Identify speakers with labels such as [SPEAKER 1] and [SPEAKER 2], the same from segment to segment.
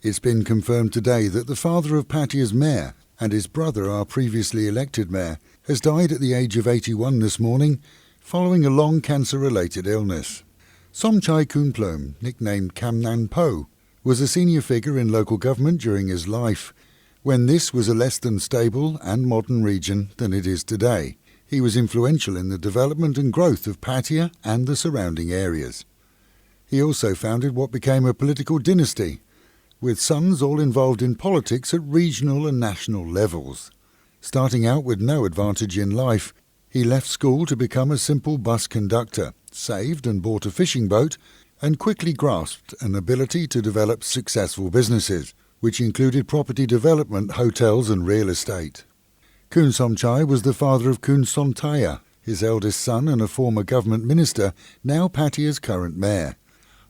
[SPEAKER 1] It's been confirmed today that the father of Pattaya's mayor and his brother, our previously elected mayor, has died at the age of 81 this morning following a long cancer-related illness. Somchai Kunplum, nicknamed Kamnan Po, was a senior figure in local government during his life, when this was a less than stable and modern region than it is today. He was influential in the development and growth of Pattaya and the surrounding areas. He also founded what became a political dynasty, with sons all involved in politics at regional and national levels. Starting out with no advantage in life, he left school to become a simple bus conductor, saved and bought a fishing boat, and quickly grasped an ability to develop successful businesses, which included property development, hotels and real estate. Kun Somchai was the father of Kun Sontaya, his eldest son and a former government minister, now Pattaya's current mayor,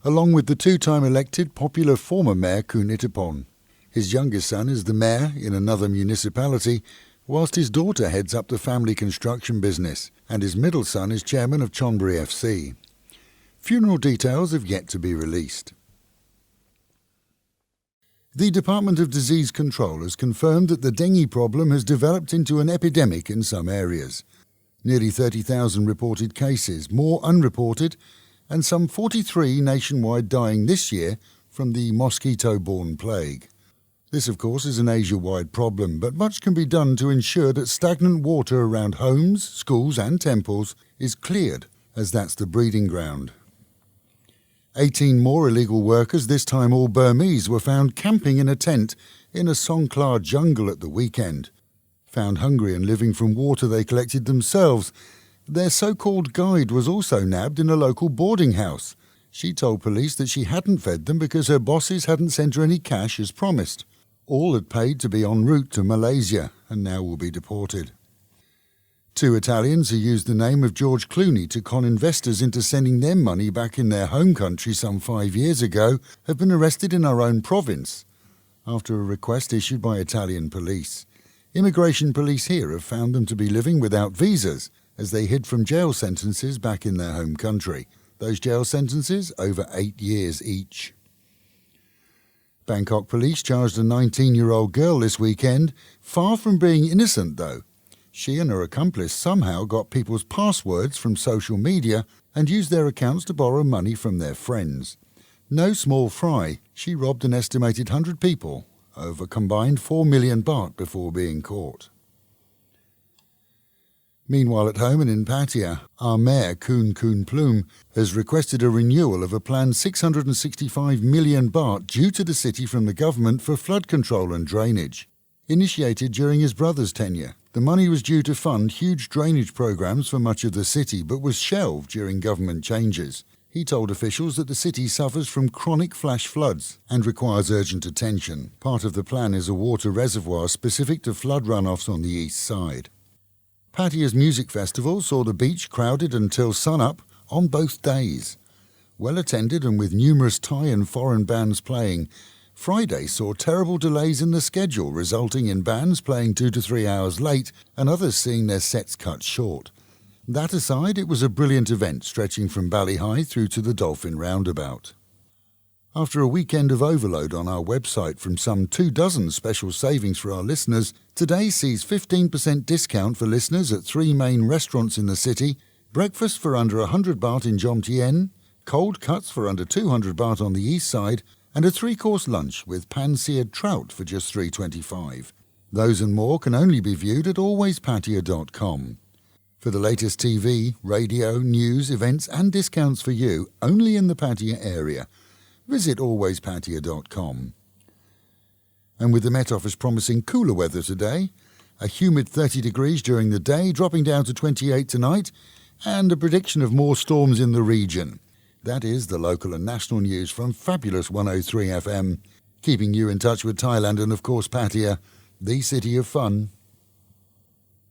[SPEAKER 1] along with the two-time elected popular former mayor Kun Itapon. His youngest son is the mayor in another municipality, whilst his daughter heads up the family construction business, and his middle son is chairman of Chonburi FC. Funeral details have yet to be released. The Department of Disease Control has confirmed that the dengue problem has developed into an epidemic in some areas. Nearly 30,000 reported cases, more unreported, and some 43 nationwide dying this year from the mosquito-borne plague. This, of course, is an Asia-wide problem, but much can be done to ensure that stagnant water around homes, schools and temples is cleared, as that's the breeding ground. 18 more illegal workers, this time all Burmese, were found camping in a tent in a Songkhla jungle at the weekend. Found hungry and living from water they collected themselves, their so-called guide was also nabbed in a local boarding house. She told police that she hadn't fed them because her bosses hadn't sent her any cash as promised. All had paid to be en route to Malaysia and now will be deported. 2 Italians who used the name of George Clooney to con investors into sending their money back in their home country some 5 years ago have been arrested in our own province after a request issued by Italian police. Immigration police here have found them to be living without visas as they hid from jail sentences back in their home country. Those jail sentences over 8 years each. Bangkok police charged a 19-year-old girl this weekend, far from being innocent though. She and her accomplice somehow got people's passwords from social media and used their accounts to borrow money from their friends. No small fry, she robbed an estimated 100 people over combined 4 million baht before being caught. Meanwhile at home and in Pattaya, our mayor Kun Plum has requested a renewal of a planned 665 million baht due to the city from the government for flood control and drainage. Initiated during his brother's tenure, the money was due to fund huge drainage programs for much of the city but was shelved during government changes. He told officials that the city suffers from chronic flash floods and requires urgent attention. Part of the plan is a water reservoir specific to flood runoffs on the east side. Pattaya's music festival saw the beach crowded until sunup on both days. Well attended and with numerous Thai and foreign bands playing, Friday saw terrible delays in the schedule, resulting in bands playing 2 to 3 hours late and others seeing their sets cut short. That aside, it was a brilliant event stretching from Ballyhigh through to the Dolphin Roundabout. After a weekend of overload on our website from some 24 special savings for our listeners, today sees 15% discount for listeners at 3 main restaurants in the city, breakfast for under 100 baht in Jomtien, cold cuts for under 200 baht on the east side, and a 3-course lunch with pan-seared trout for just 3.25. Those and more can only be viewed at alwayspattaya.com. For the latest TV, radio, news, events and discounts for you only in the Pattaya area, visit alwayspattaya.com. And with the Met Office promising cooler weather today, a humid 30 degrees during the day, dropping down to 28 tonight, and a prediction of more storms in the region. That is the local and national news from fabulous 103 FM, keeping you in touch with Thailand and of course Pattaya, the city of fun.